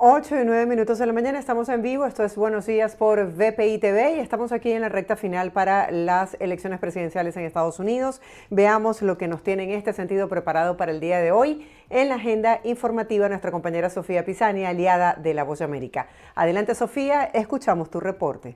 8:09 de la mañana, estamos en vivo, esto es Buenos Días por VPI TV y estamos aquí en la recta final para las elecciones presidenciales en Estados Unidos. Veamos lo que nos tiene en este sentido preparado para el día de hoy en la agenda informativa nuestra compañera Sofía Pisani, aliada de La Voz de América. Adelante Sofía, escuchamos tu reporte.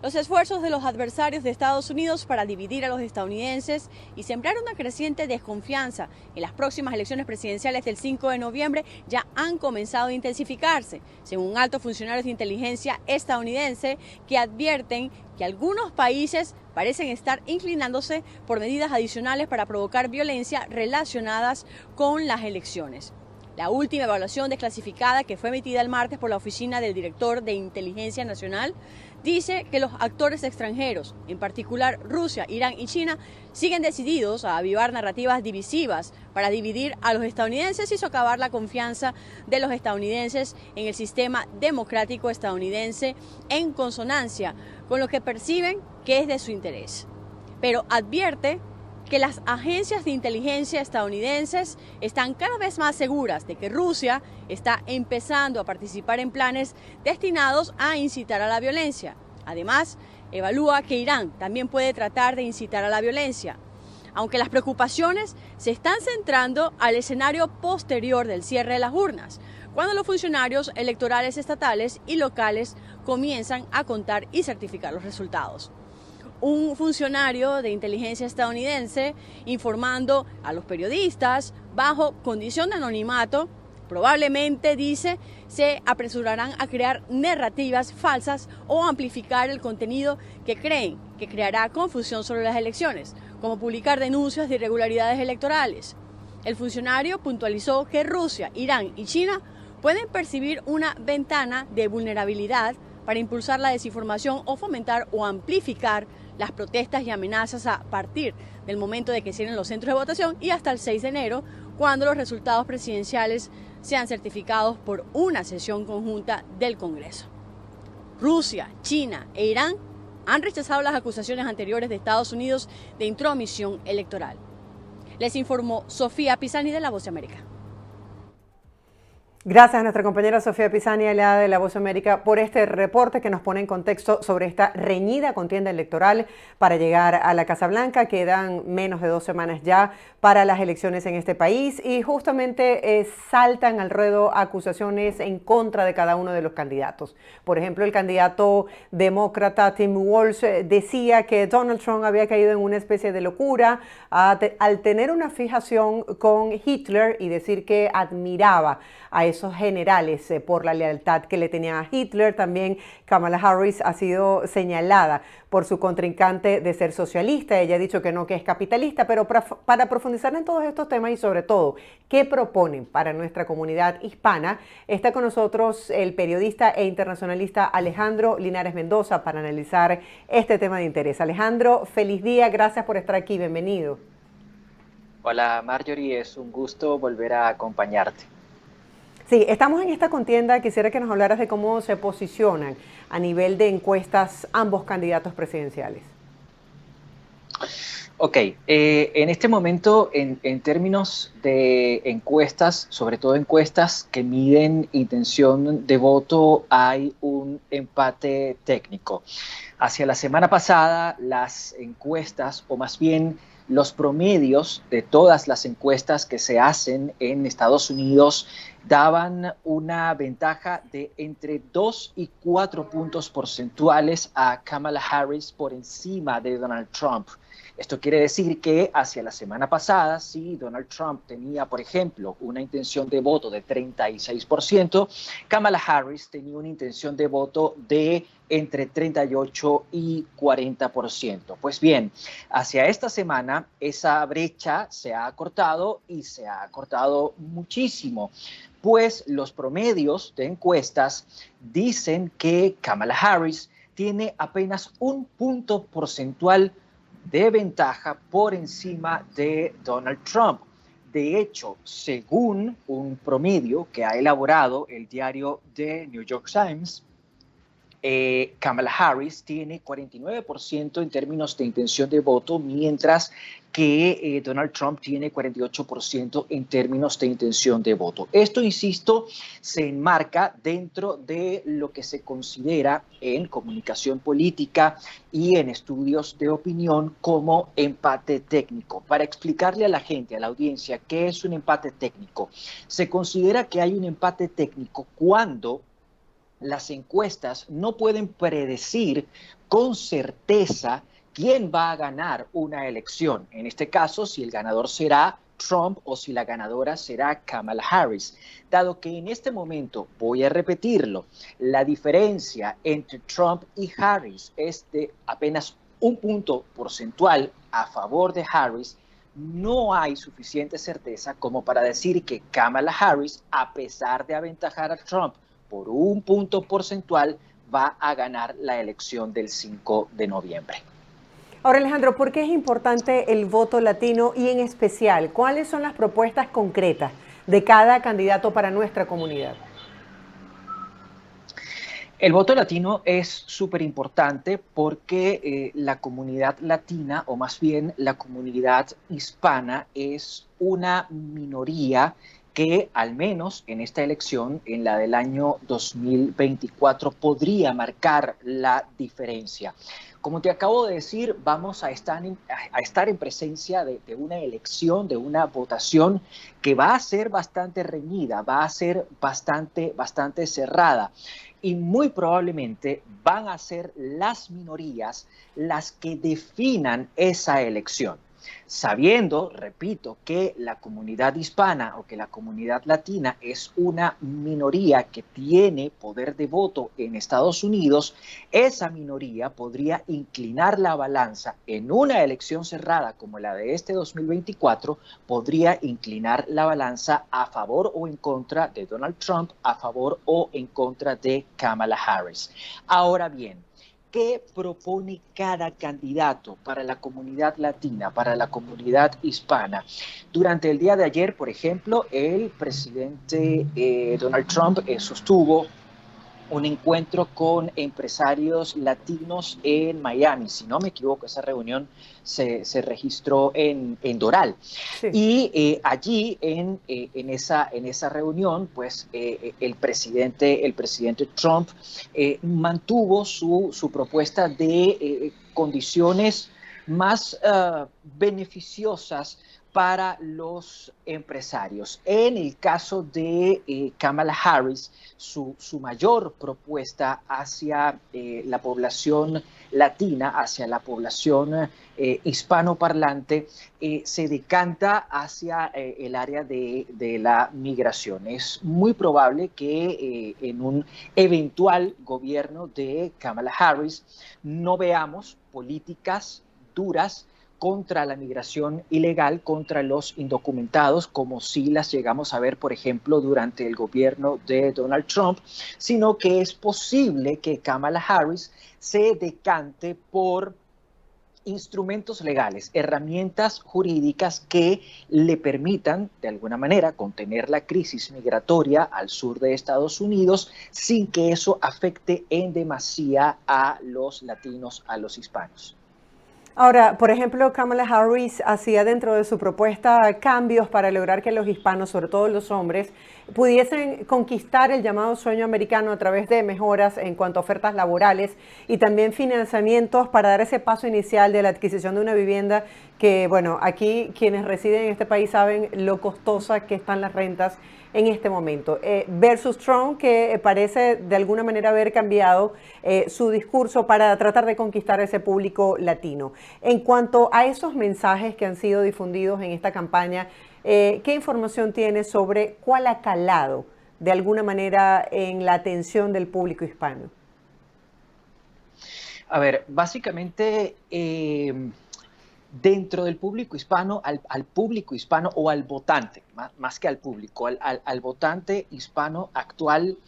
Los esfuerzos de los adversarios de Estados Unidos para dividir a los estadounidenses y sembrar una creciente desconfianza en las próximas elecciones presidenciales del 5 de noviembre ya han comenzado a intensificarse, según altos funcionarios de inteligencia estadounidense que advierten que algunos países parecen estar inclinándose por medidas adicionales para provocar violencia relacionadas con las elecciones. La última evaluación desclasificada que fue emitida el martes por la Oficina del Director de Inteligencia Nacional dice que los actores extranjeros, en particular Rusia, Irán y China, siguen decididos a avivar narrativas divisivas para dividir a los estadounidenses y socavar la confianza de los estadounidenses en el sistema democrático estadounidense en consonancia con lo que perciben que es de su interés. Pero advierte que las agencias de inteligencia estadounidenses están cada vez más seguras de que Rusia está empezando a participar en planes destinados a incitar a la violencia. Además, evalúa que Irán también puede tratar de incitar a la violencia. Aunque las preocupaciones se están centrando al escenario posterior del cierre de las urnas, cuando los funcionarios electorales estatales y locales comienzan a contar y certificar los resultados. Un funcionario de inteligencia estadounidense informando a los periodistas bajo condición de anonimato, probablemente, dice, se apresurarán a crear narrativas falsas o amplificar el contenido que creen que creará confusión sobre las elecciones, como publicar denuncias de irregularidades electorales. El funcionario puntualizó que Rusia, Irán y China pueden percibir una ventana de vulnerabilidad para impulsar la desinformación o fomentar o amplificar las protestas y amenazas a partir del momento de que cierren los centros de votación y hasta el 6 de enero, cuando los resultados presidenciales sean certificados por una sesión conjunta del Congreso. Rusia, China e Irán han rechazado las acusaciones anteriores de Estados Unidos de intromisión electoral. Les informó Sofía Pisani de La Voz de América. Gracias a nuestra compañera Sofía Pisani, aliada de La Voz de América, por este reporte que nos pone en contexto sobre esta reñida contienda electoral para llegar a la Casa Blanca. Quedan menos de 2 semanas ya para las elecciones en este país y justamente saltan al ruedo acusaciones en contra de cada uno de los candidatos. Por ejemplo, el candidato demócrata Tim Walz decía que Donald Trump había caído en una especie de locura al tener una fijación con Hitler y decir que admiraba a esos generales por la lealtad que le tenían a Hitler. También Kamala Harris ha sido señalada por su contrincante de ser socialista. Ella ha dicho que no, que es capitalista, pero para profundizar en todos estos temas y sobre todo, ¿qué proponen para nuestra comunidad hispana? Está con nosotros el periodista e internacionalista Alejandro Linares Mendoza para analizar este tema de interés. Alejandro, feliz día, gracias por estar aquí, bienvenido. Hola Marjorie, es un gusto volver a acompañarte. Sí, estamos en esta contienda. Quisiera que nos hablaras de cómo se posicionan a nivel de encuestas ambos candidatos presidenciales. Ok, en este momento, en términos de encuestas, sobre todo encuestas que miden intención de voto, hay un empate técnico. Hacia la semana pasada, las encuestas, o más bien los promedios de todas las encuestas que se hacen en Estados Unidos daban una ventaja de entre 2 y 4 puntos porcentuales a Kamala Harris por encima de Donald Trump. Esto quiere decir que hacia la semana pasada, si Donald Trump tenía, por ejemplo, una intención de voto de 36%, Kamala Harris tenía una intención de voto de entre 38 y 40%. Pues bien, hacia esta semana esa brecha se ha acortado y se ha acortado muchísimo, pues los promedios de encuestas dicen que Kamala Harris tiene apenas un punto porcentual de ventaja por encima de Donald Trump. De hecho, según un promedio que ha elaborado el diario The New York Times, Kamala Harris tiene 49% en términos de intención de voto, mientras que Donald Trump tiene 48% en términos de intención de voto. Esto, insisto, se enmarca dentro de lo que se considera en comunicación política y en estudios de opinión como empate técnico. Para explicarle a la gente, a la audiencia, qué es un empate técnico, se considera que hay un empate técnico cuando las encuestas no pueden predecir con certeza quién va a ganar una elección. En este caso, si el ganador será Trump o si la ganadora será Kamala Harris. Dado que en este momento, voy a repetirlo, la diferencia entre Trump y Harris es de apenas un punto porcentual a favor de Harris, no hay suficiente certeza como para decir que Kamala Harris, a pesar de aventajar a Trump por un punto porcentual, va a ganar la elección del 5 de noviembre. Ahora, Alejandro, ¿por qué es importante el voto latino y en especial, cuáles son las propuestas concretas de cada candidato para nuestra comunidad? El voto latino es súper importante porque la comunidad latina, o más bien la comunidad hispana, es una minoría que al menos en esta elección, en la del año 2024, podría marcar la diferencia. Como te acabo de decir, vamos a estar en presencia de una elección, de una votación que va a ser bastante reñida, va a ser bastante cerrada. Y muy probablemente van a ser las minorías las que definan esa elección. Sabiendo, repito, que la comunidad hispana o que la comunidad latina es una minoría que tiene poder de voto en Estados Unidos, esa minoría podría inclinar la balanza en una elección cerrada como la de este 2024, podría inclinar la balanza a favor o en contra de Donald Trump, a favor o en contra de Kamala Harris. Ahora bien, ¿qué propone cada candidato para la comunidad latina, para la comunidad hispana? Durante el día de ayer, por ejemplo, el presidente Donald Trump sostuvo un encuentro con empresarios latinos en Miami. Si no me equivoco, esa reunión se registró en Doral. Sí. Y allí en esa reunión, pues el presidente Trump mantuvo su propuesta de condiciones más beneficiosas para los empresarios. En el caso de Kamala Harris, su mayor propuesta hacia la población latina, hacia la población hispanoparlante, se decanta hacia el área de la migración. Es muy probable que en un eventual gobierno de Kamala Harris no veamos políticas duras contra la migración ilegal, contra los indocumentados, como si las llegamos a ver, por ejemplo, durante el gobierno de Donald Trump, sino que es posible que Kamala Harris se decante por instrumentos legales, herramientas jurídicas que le permitan, de alguna manera, contener la crisis migratoria al sur de Estados Unidos sin que eso afecte en demasía a los latinos, a los hispanos. Ahora, por ejemplo, Kamala Harris hacía dentro de su propuesta cambios para lograr que los hispanos, sobre todo los hombres, pudiesen conquistar el llamado sueño americano a través de mejoras en cuanto a ofertas laborales y también financiamientos para dar ese paso inicial de la adquisición de una vivienda que, bueno, aquí quienes residen en este país saben lo costosa que están las rentas en este momento, versus Trump, que parece de alguna manera haber cambiado su discurso para tratar de conquistar a ese público latino. En cuanto a esos mensajes que han sido difundidos en esta campaña, ¿qué información tiene sobre cuál ha calado de alguna manera en la atención del público hispano? A ver, básicamente dentro del público hispano, al público hispano o al votante, más que al público, al votante hispano actual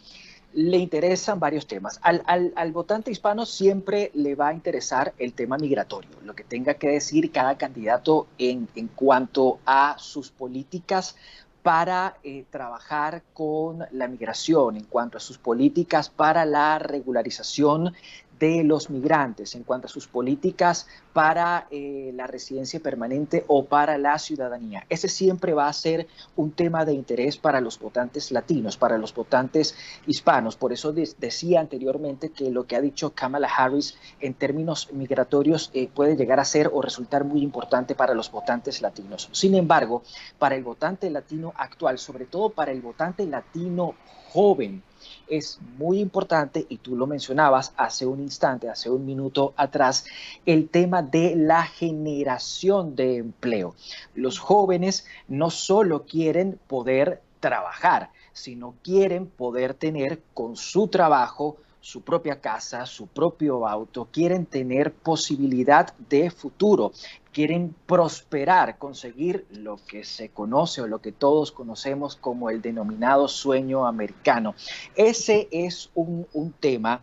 le interesan varios temas. Al votante hispano siempre le va a interesar el tema migratorio, lo que tenga que decir cada candidato en cuanto a sus políticas para trabajar con la migración, en cuanto a sus políticas para la regularización de los migrantes, en cuanto a sus políticas para la residencia permanente o para la ciudadanía. Ese siempre va a ser un tema de interés para los votantes latinos, para los votantes hispanos. Por eso decía anteriormente que lo que ha dicho Kamala Harris en términos migratorios puede llegar a ser o resultar muy importante para los votantes latinos. Sin embargo, para el votante latino actual, sobre todo para el votante latino joven, es muy importante, y tú lo mencionabas hace un instante, hace un minuto atrás, el tema de la generación de empleo. Los jóvenes no solo quieren poder trabajar, sino quieren poder tener con su trabajo su propia casa, su propio auto, quieren tener posibilidad de futuro, quieren prosperar, conseguir lo que se conoce o lo que todos conocemos como el denominado sueño americano. Ese es un tema,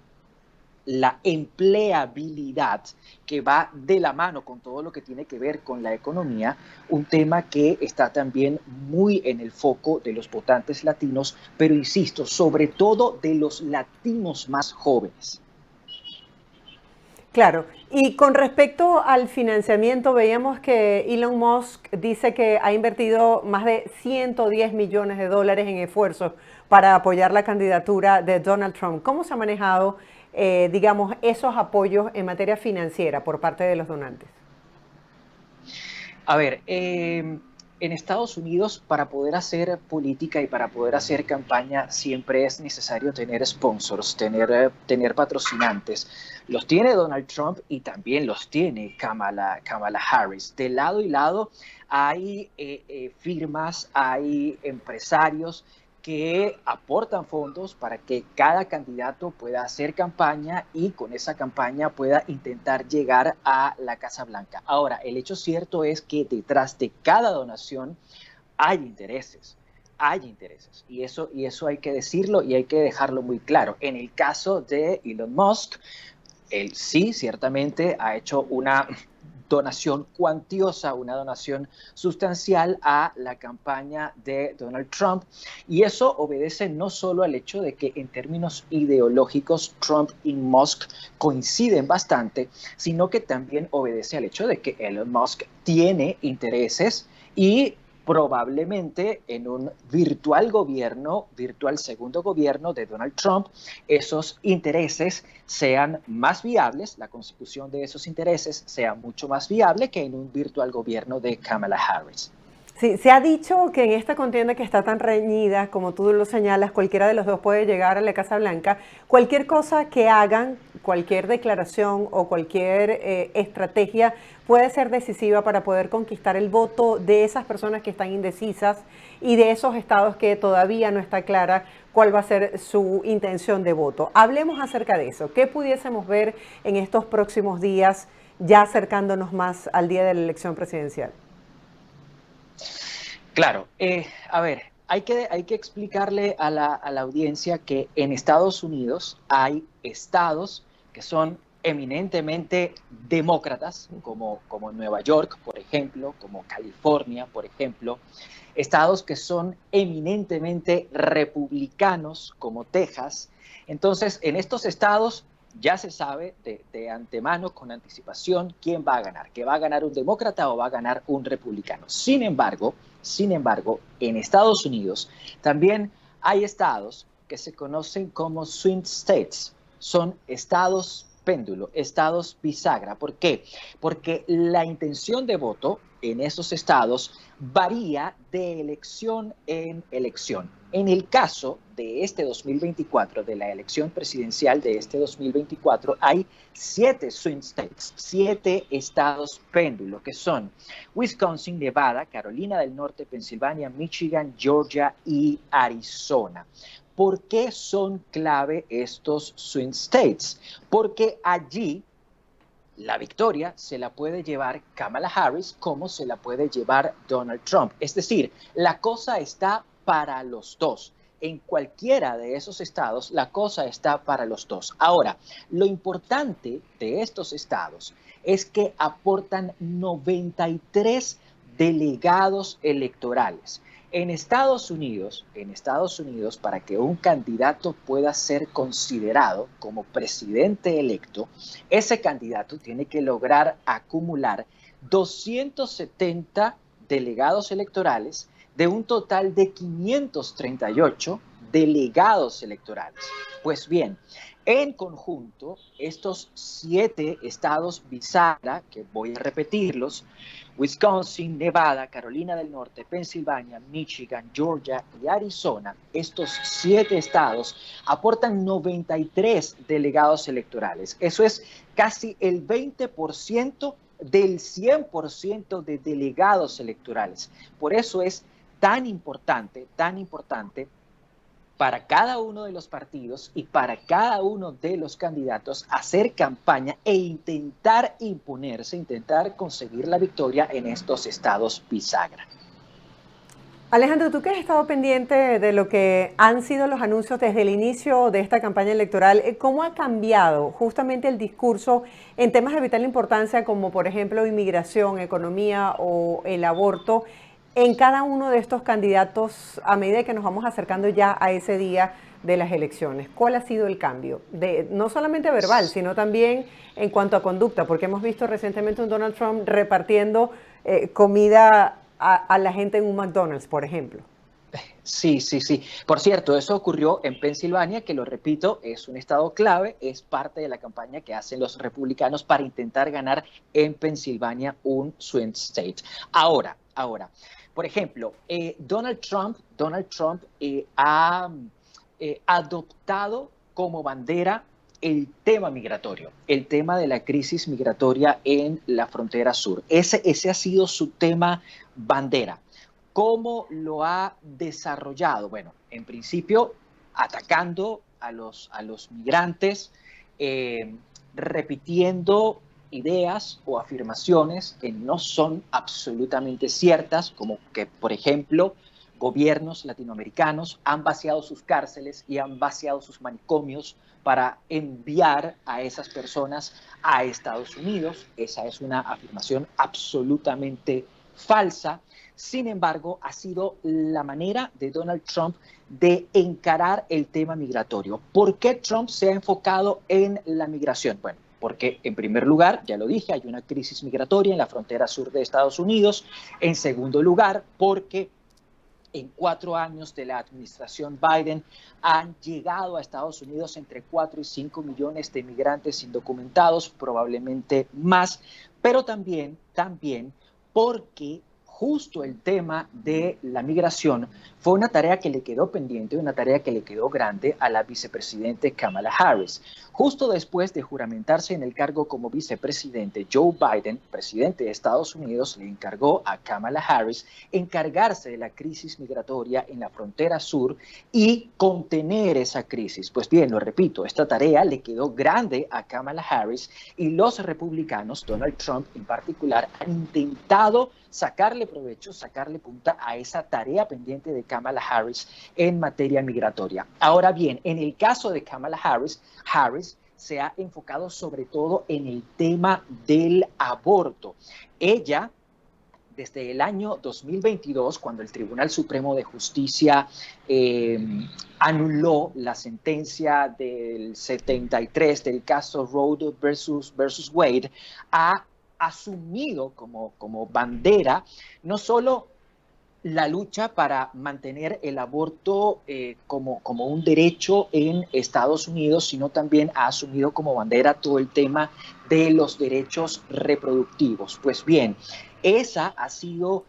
la empleabilidad, que va de la mano con todo lo que tiene que ver con la economía, un tema que está también muy en el foco de los votantes latinos, pero insisto, sobre todo de los latinos más jóvenes. Claro, y con respecto al financiamiento, veíamos que Elon Musk dice que ha invertido más de 110 millones de dólares en esfuerzos para apoyar la candidatura de Donald Trump. ¿Cómo se ha manejado, digamos, esos apoyos en materia financiera por parte de los donantes? A ver, en Estados Unidos, para poder hacer política y para poder hacer campaña, siempre es necesario tener sponsors, tener patrocinantes. Los tiene Donald Trump y también los tiene Kamala Harris. De lado y lado hay firmas, hay empresarios que aportan fondos para que cada candidato pueda hacer campaña y con esa campaña pueda intentar llegar a la Casa Blanca. Ahora, el hecho cierto es que detrás de cada donación hay intereses. Hay intereses y eso hay que decirlo y hay que dejarlo muy claro. En el caso de Elon Musk, él sí, ciertamente ha hecho una donación cuantiosa, una donación sustancial a la campaña de Donald Trump. Y eso obedece no solo al hecho de que en términos ideológicos Trump y Musk coinciden bastante, sino que también obedece al hecho de que Elon Musk tiene intereses y probablemente en un virtual segundo gobierno de Donald Trump, esos intereses sean más viables, la consecución de esos intereses sea mucho más viable que en un virtual gobierno de Kamala Harris. Sí, se ha dicho que en esta contienda que está tan reñida, como tú lo señalas, cualquiera de los dos puede llegar a la Casa Blanca. Cualquier cosa que hagan, cualquier declaración o cualquier estrategia puede ser decisiva para poder conquistar el voto de esas personas que están indecisas y de esos estados que todavía no está clara cuál va a ser su intención de voto. Hablemos acerca de eso. ¿Qué pudiésemos ver en estos próximos días, ya acercándonos más al día de la elección presidencial? Claro, a ver, hay que explicarle a la audiencia que en Estados Unidos hay estados que son eminentemente demócratas, como Nueva York, por ejemplo, como California, por ejemplo, estados que son eminentemente republicanos, como Texas. Entonces, en estos estados ya se sabe de antemano, con anticipación, quién va a ganar, que va a ganar un demócrata o va a ganar un republicano. Sin embargo, en Estados Unidos también hay estados que se conocen como swing states. Son estados péndulo, estados bisagra. ¿Por qué? Porque la intención de voto en esos estados varía de elección en elección. En el caso de este 2024, de la elección presidencial de este 2024, hay 7 swing states, 7 estados péndulo, que son Wisconsin, Nevada, Carolina del Norte, Pensilvania, Michigan, Georgia y Arizona. ¿Por qué son clave estos swing states? Porque allí la victoria se la puede llevar Kamala Harris como se la puede llevar Donald Trump. Es decir, la cosa está para los dos. En cualquiera de esos estados, la cosa está para los dos. Ahora, lo importante de estos estados es que aportan 93 delegados electorales. En Estados Unidos, para que un candidato pueda ser considerado como presidente electo, ese candidato tiene que lograr acumular 270 delegados electorales de un total de 538 delegados electorales. Pues bien, en conjunto, estos 7 estados bisagra, que voy a repetirlos, Wisconsin, Nevada, Carolina del Norte, Pensilvania, Michigan, Georgia y Arizona, estos 7 estados aportan 93 delegados electorales. Eso es casi el 20% del 100% de delegados electorales. Por eso es tan importante para cada uno de los partidos y para cada uno de los candidatos hacer campaña e intentar imponerse, intentar conseguir la victoria en estos estados bisagra. Alejandro, tú que has estado pendiente de lo que han sido los anuncios desde el inicio de esta campaña electoral, ¿cómo ha cambiado justamente el discurso en temas de vital importancia como por ejemplo inmigración, economía o el aborto en cada uno de estos candidatos a medida que nos vamos acercando ya a ese día de las elecciones? ¿Cuál ha sido el cambio? No solamente verbal, sino también en cuanto a conducta, porque hemos visto recientemente un Donald Trump repartiendo comida a la gente en un McDonald's, por ejemplo. Sí. Por cierto, eso ocurrió en Pensilvania, que lo repito, es un estado clave, es parte de la campaña que hacen los republicanos para intentar ganar en Pensilvania un swing state. Ahora, por ejemplo, Donald Trump ha adoptado como bandera el tema migratorio, el tema de la crisis migratoria en la frontera sur. Ese ha sido su tema bandera. ¿Cómo lo ha desarrollado? Bueno, en principio, atacando a los migrantes, repitiendo ideas o afirmaciones que no son absolutamente ciertas, como que, por ejemplo, gobiernos latinoamericanos han vaciado sus cárceles y han vaciado sus manicomios para enviar a esas personas a Estados Unidos. Esa es una afirmación absolutamente falsa. Sin embargo, ha sido la manera de Donald Trump de encarar el tema migratorio. ¿Por qué Trump se ha enfocado en la migración? Bueno, porque en primer lugar, ya lo dije, hay una crisis migratoria en la frontera sur de Estados Unidos. En segundo lugar, porque en 4 años de la administración Biden han llegado a Estados Unidos entre 4 y 5 millones de migrantes indocumentados, probablemente más, pero también porque justo el tema de la migración fue una tarea que le quedó pendiente, una tarea que le quedó grande a la vicepresidente Kamala Harris. Justo después de juramentarse en el cargo como vicepresidente, Joe Biden, presidente de Estados Unidos, le encargó a Kamala Harris encargarse de la crisis migratoria en la frontera sur y contener esa crisis. Pues bien, lo repito, esta tarea le quedó grande a Kamala Harris y los republicanos, Donald Trump en particular, han intentado sacarle provecho, sacarle punta a esa tarea pendiente de Kamala Harris en materia migratoria. Ahora bien, en el caso de Kamala Harris se ha enfocado sobre todo en el tema del aborto. Ella, desde el año 2022, cuando el Tribunal Supremo de Justicia anuló la sentencia del 73 del caso Roe versus Wade, ha asumido como bandera no solo la lucha para mantener el aborto como un derecho en Estados Unidos, sino también ha asumido como bandera todo el tema de los derechos reproductivos. Pues bien, esa ha sido,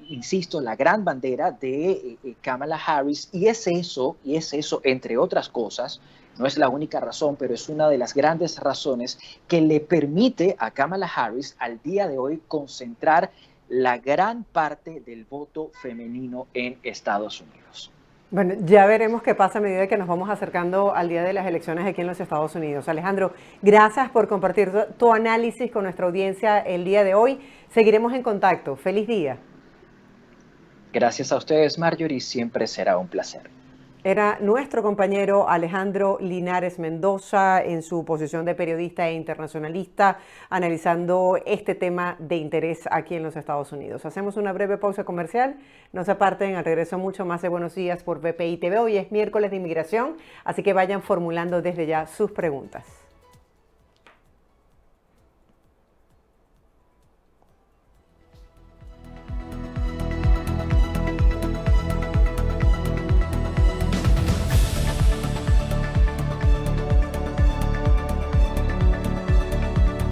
insisto, la gran bandera de Kamala Harris y es eso, entre otras cosas, no es la única razón, pero es una de las grandes razones que le permite a Kamala Harris al día de hoy concentrar la gran parte del voto femenino en Estados Unidos. Bueno, ya veremos qué pasa a medida que nos vamos acercando al día de las elecciones aquí en los Estados Unidos. Alejandro, gracias por compartir tu análisis con nuestra audiencia el día de hoy. Seguiremos en contacto. Feliz día. Gracias a ustedes, Marjorie, siempre será un placer. Era nuestro compañero Alejandro Linares Mendoza en su posición de periodista e internacionalista analizando este tema de interés aquí en los Estados Unidos. Hacemos una breve pausa comercial, no se aparten, al regreso mucho más de Buenos Días por BPI TV. Hoy es miércoles de inmigración, así que vayan formulando desde ya sus preguntas.